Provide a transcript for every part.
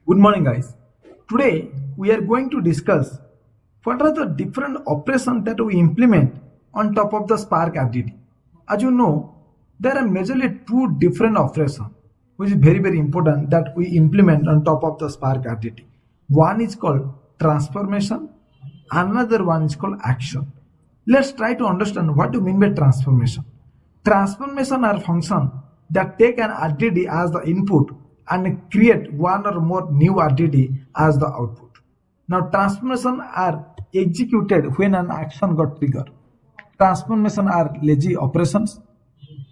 Good morning, guys. Today we are going to discuss what are the different operations that we implement on top of the Spark RDD. As you know, there are majorly two different operations which is very important that we implement on top of the Spark RDD. One is called transformation, another one is called action. Let's try to understand what you mean by transformation. Transformation are functions that take an RDD as the input and create one or more new RDD as the output. Now, transformation are executed when an action got triggered. Transformation are lazy operations.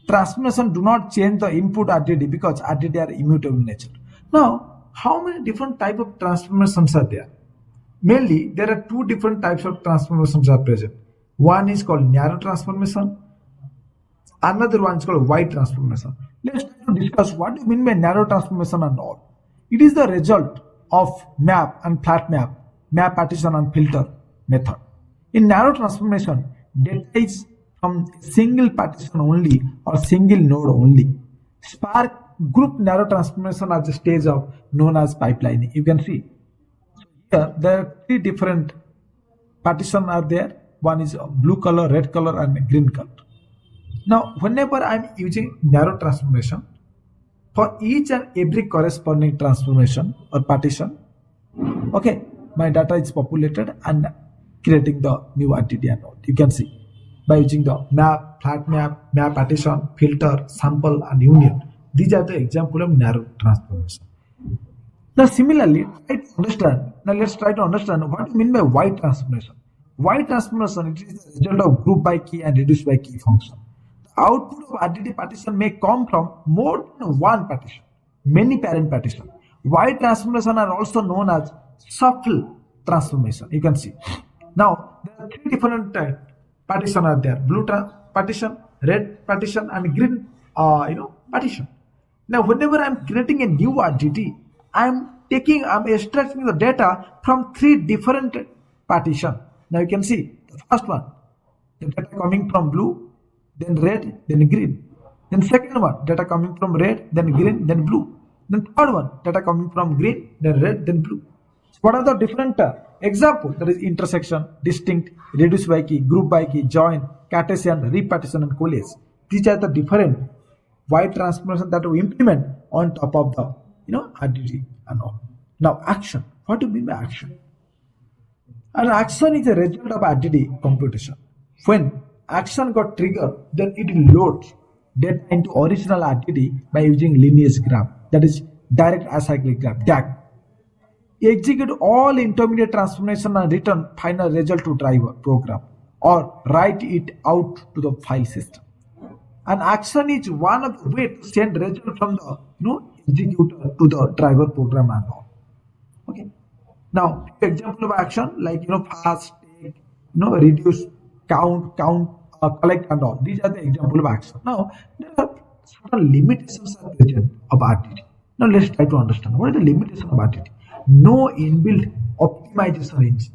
Transformation do not change the input RDD because RDD are immutable in nature. Now, how many different type of transformations are there? Mainly, there are two different types of transformations are present. One is called narrow transformation. Another one is called wide transformation. Let's try to discuss what you mean by narrow transformation and all. It is the result of map and flat map partition and filter method. In narrow transformation, data is from single partition only or single node only. Spark group narrow transformation at the stage of known as pipelining. You can see here there are three different partitions are there. One is blue color, red color, and green color. Now, whenever I am using narrow transformation, for each and every corresponding transformation or partition, okay, my data is populated and creating the new RDD and all. You can see by using the map, flat map partition, filter, sample, and union. These are the example of narrow transformation. Now, similarly, let's try to understand what you mean by wide transformation. Wide transformation, it is the result of group by key and reduce by key function. Output of RDD partition may come from more than one partition, many parent partition. Wide transformation are also known as shuffle transformation. You can see. Now, there are three different partition are there: blue partition, red partition, and green partition. Now, whenever I am creating a new RDD, I am extracting the data from three different partition. Now you can see the first one, the data coming from blue, then red, then green. Then second one, data coming from red, then green, then blue. Then third one, data coming from green, then red, then blue. So what are the different examples? That is intersection, distinct, reduce by key, group by key, join, Cartesian, repartition, and collage. These are the different wide transformation that we implement on top of the RDD and all. Now action. What do you mean by action? An action is a result of RDD computation. When action got triggered, then it loads data into original RDD by using lineage graph, that is direct acyclic graph, DAG. Execute all intermediate transformation and return final result to driver program or write it out to the file system. An action is one of the ways to send result from the executor to the driver program and all. Okay. Now, example of action like fast, take, reduce, count, collect, and all. These are the example of action. Now, there are certain limitations are present of RDD. Now, let's try to understand what is the limitation of RDD. No inbuilt optimization engine.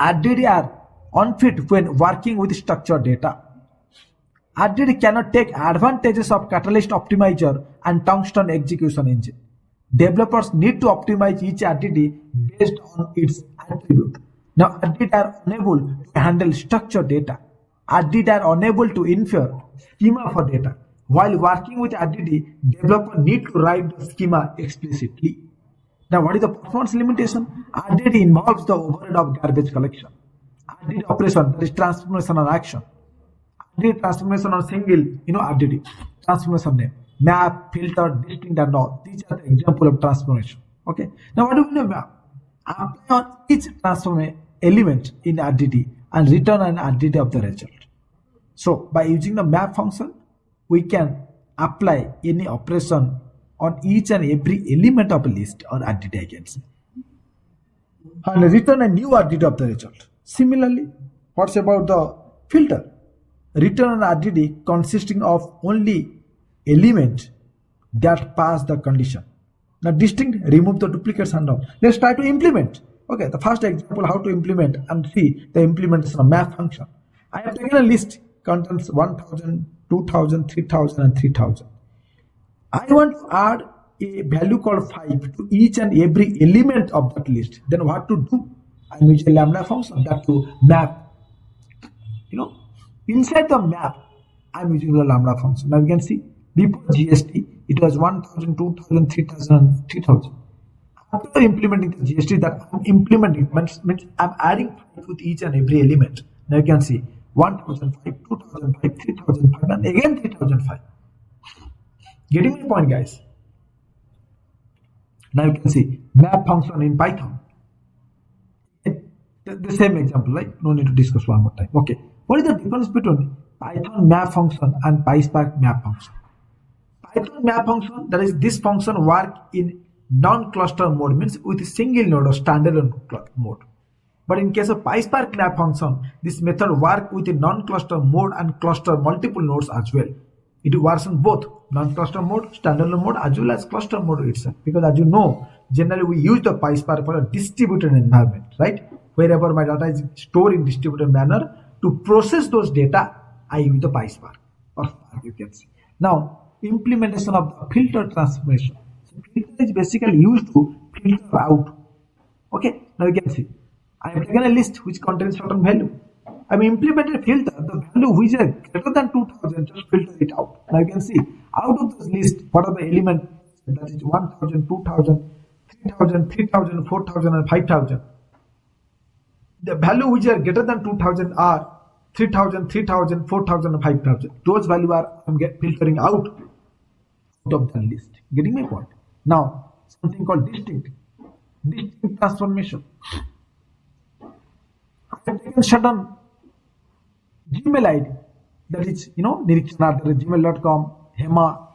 RDD are unfit when working with structured data. RDD cannot take advantages of Catalyst Optimizer and Tungsten Execution Engine. Developers need to optimize each RDD based on its attribute. Now, RDD are unable to handle structured data. RDD are unable to infer schema for data. While working with RDD, developers need to write the schema explicitly. Now, what is the performance limitation? RDD involves the overhead of garbage collection. RDD operation, that is transformation and action. RDD transformation on single, RDD transformation name. Map, filter, distinct, and all. These are the example of transformation. Okay. Now, what do we know map? Apply on each transform element in RDD and return an RDD of the result. So, by using the map function, we can apply any operation on each and every element of a list or RDD, I can say, and return a new RDD of the result. Similarly, what's about the filter? Return an RDD consisting of only element that pass the condition. Now, distinct, remove the duplicates and all. Let's try to implement. Okay, the first example how to implement and see the implementation of map function. I have taken a list contains 1000, 2000, 3000, and 3000. I want to add a value called 5 to each and every element of that list, then what to do? I'm using lambda function that to map, inside the map, I'm using the lambda function. Now you can see before GST, it was 1000, 2000, 3000, 3000. After implementing the GST that I'm implementing means I'm adding 5 with each and every element. Now you can see 1005, 2005, 3005, and again 3005. Getting my point, guys? Now you can see map function in Python. The same example, right? No need to discuss one more time. Okay. What is the difference between Python map function and PySpark map function? Python map function, that is this function work in non-cluster mode, means with a single node or standalone mode. But in case of PySpark map function, this method work with a non-cluster mode and cluster multiple nodes as well. It works on both non-cluster mode, standalone mode, as well as cluster mode itself. Because as you know, generally we use the PySpark for a distributed environment, right? Wherever my data is stored in distributed manner, to process those data, I use the PySpark or Spark, you can see. Now, implementation of the filter transformation. So filter is basically used to filter out. Okay, now you can see. I have taken a list which contains certain value. I have implemented a filter, the value which is greater than 2000, just filter it out. Now you can see, out of this list, what are the elements? That is 1000, 2000, 3000, 3000, 4000, and 5000. The value which are greater than 2000 are 3000, 3000, 4000, and 5000. Those values are I'm filtering out of the list. Getting my point? Now, something called distinct transformation. I have taken certain Gmail ID, that is, gmail.com, Hema,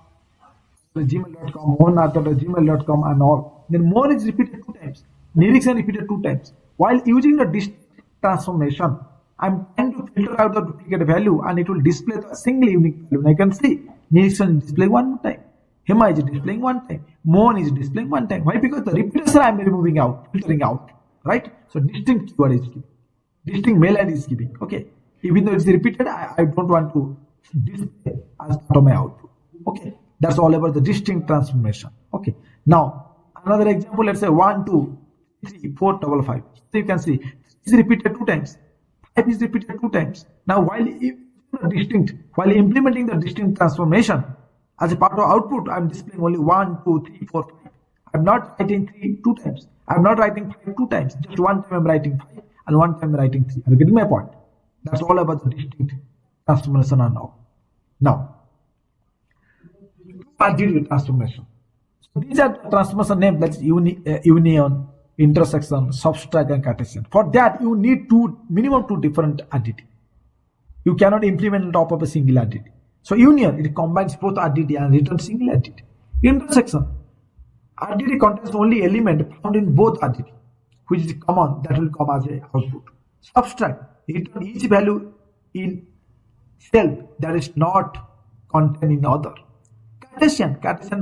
gmail.com, gmail.com, and all. Then more is repeated 2 times. Nirikshan repeated 2 times. While using the distinct transformation, I'm trying to filter out the duplicate value and it will display the single unique value. And I can see Nirikshan is displaying 1 time. Hema is displaying 1 time. Mohan is displaying 1 time. Why? Because the repetition I'm removing out, filtering out. Right? So distinct keyword is giving. Distinct mail ID is giving. Okay. Even though it's repeated, I don't want to display as part of my output. Okay. That's all about the distinct transformation. Okay. Now, another example, let's say 1, 2, 3, 4, 5, 5. So you can see it's repeated 2 times. 5 is repeated 2 times. Now, while implementing the distinct transformation as a part of output, I'm displaying only 1, 2, 3, 4, 5. I'm not writing 3 2 times. I'm not writing 5 2 times. Just 1 time I'm writing 5 and 1 time I'm writing 3. Are you getting my point? That's all about the distinct transformation now. Now, RDD transformation. So these are transformation names, that's union, intersection, subtract, and Cartesian. For that, you need minimum 2 different RDD. You cannot implement on top of a single RDD. So union, it combines both RDD and returns single RDD. Intersection, RDD contains only element found in both RDD, which is common, that will come as a output. Subtract, return each value in self that is not contained in other. Cartesian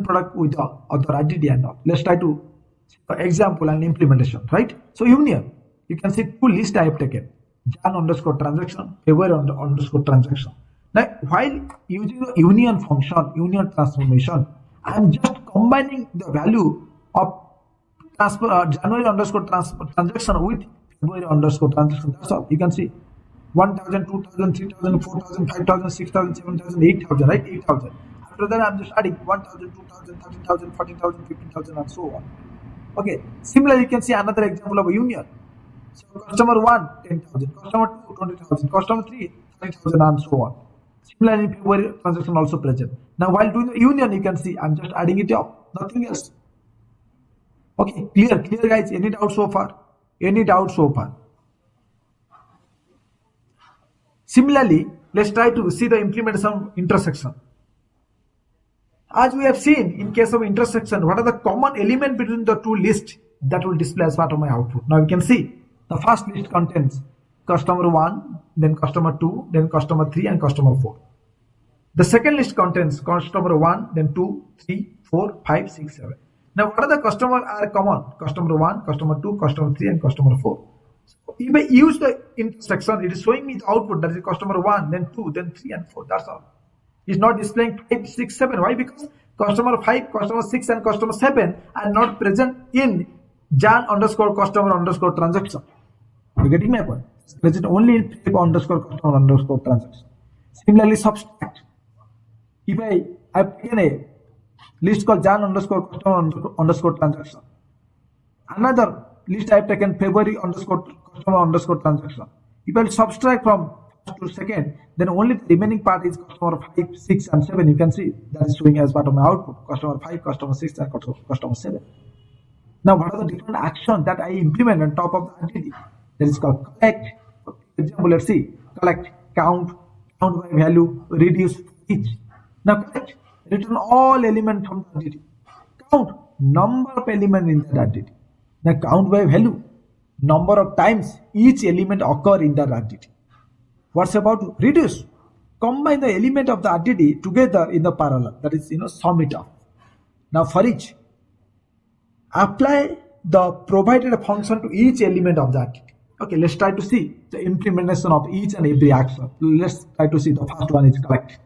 product with the other RDD and all. Let's try to see the example and implementation, right? So union, you can see 2 lists I have taken. Jan_transaction, February_transaction. Now, while using the union function, union transformation, I am just combining the value of January_transaction with February_transaction. That's all. You can see 1000, 2000, 3000, 4000, 5000, 6000, 7000, 8000, right? 8000. After that, I'm just adding 1000, 2000, 13,000, 14,000, 15,000, and so on. Okay. Similarly, you can see another example of a union. So customer 1, 10,000, customer 2, 20,000, customer 3, 30,000, and so on. Similarly, February transaction also present. Now, while doing the union, you can see I'm just adding it up, nothing else. Okay, clear guys. Any doubt so far? Similarly, let's try to see the implementation of intersection. As we have seen, in case of intersection, what are the common element between the 2 lists that will display as part of my output? Now you can see the first list contains customer 1, then customer 2, then customer 3, and customer 4. The second list contains customer 1, then 2, 3, 4, 5, 6, 7. Now what are the customers are common? Customer 1, customer 2, customer 3, and customer 4. So if I use the intersection, it is showing me the output, that is customer 1, then 2, then 3, and 4. That's all. It's not displaying 5, 6, 7. Why? Because Customer 5, customer 6 and customer 7 are not present in Jan underscore customer underscore transaction. Are you getting my point? It's present only in Philip underscore customer underscore transaction. Similarly, subtract. If I've taken a list called Jan underscore customer underscore transaction. Another list I've taken February underscore customer underscore transaction. If I subtract from first to second, then only the remaining part is customer 5, 6 and 7. You can see that is showing as part of my output. Customer 5, customer 6 and customer 7. Now what are the different actions that I implement on top of the RDD? That is called collect. For example, let's see. Collect, count by value, reduce each. Now collect, return all elements from the RDD. Count, number of elements in the RDD. Now count by value, number of times each element occur in the RDD. What's about reduce? Combine the element of the RDD together in the parallel. That is, sum it up. Now for each, apply the provided function to each element of the RDD. Okay, let's try to see the implementation of each and every action. Let's try to see the first one is collect.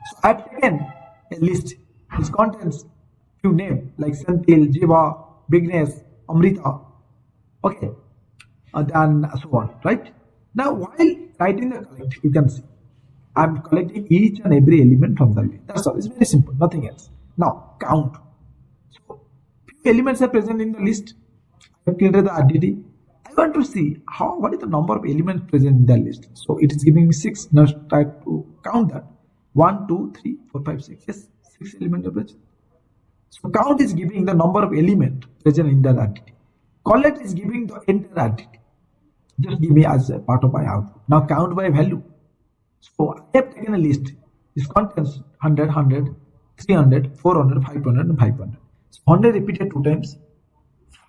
So I've taken a list which contains few names like Senthil, Jiva, Vignesh, Amrita, okay, and so on, right? Now, while writing the collect, you can see I'm collecting each and every element from the list. That's all. It's very simple, nothing else. Now, count. So, few elements are present in the list. I have created the RDD. I want to see what is the number of elements present in the list. So, it is giving me 6. Now, try to count that. 1, 2, 3, 4, 5, 6. Yes, 6 elements are present. So count is giving the number of elements present in the RDD. Collect is giving the entire RDD. Just give me as a part of my output. Now count by value. So I have taken a list. This contains 100, 100, 300, 400, 500 and 500. So 100 repeated 2 times.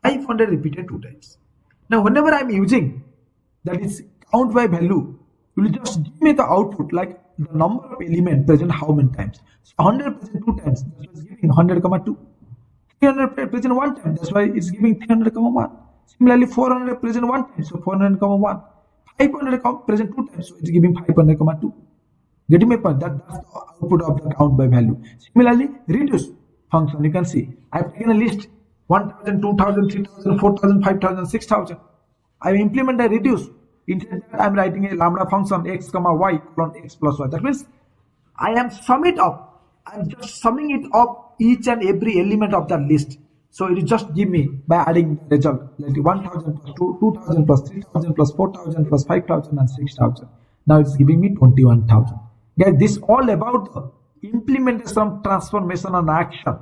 500 repeated 2 times. Now whenever I am using that is count by value, you will just give me the output like the number of elements present how many times. So 100 present 2 times, that's why it's giving 100, 2. 300 present 1 time, that's why it's giving 300, 1. Similarly, 400 present 1 time, so 400, 1. 500 present 2 times, so it's giving 500, 2. Getting my point? That's the output of the count by value. Similarly, reduce function, you can see I've taken a list 1000, 2000, 3000, 4000, 5000, 6000. I implement a reduce. Instead that I'm writing a lambda function x, y colon x plus y. That means I am summing it up. I'm just summing it up each and every element of that list. So it will just give me by adding the result like 1000 plus 2000 plus 3000 plus 4000 plus 5000 and 6000. Now it's giving me 21,000. Guys, this all about the implementation of transformation and action.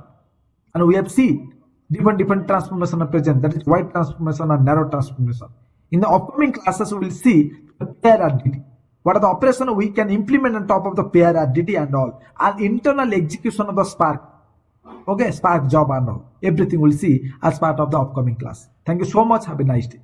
And we have seen different transformation are present. That is wide transformation and narrow transformation. In the upcoming classes, we will see the pair RDD. What are the operations we can implement on top of the pair RDD and all. And internal execution of the Spark. Okay, Spark job and all. Everything we'll see as part of the upcoming class. Thank you so much. Have a nice day.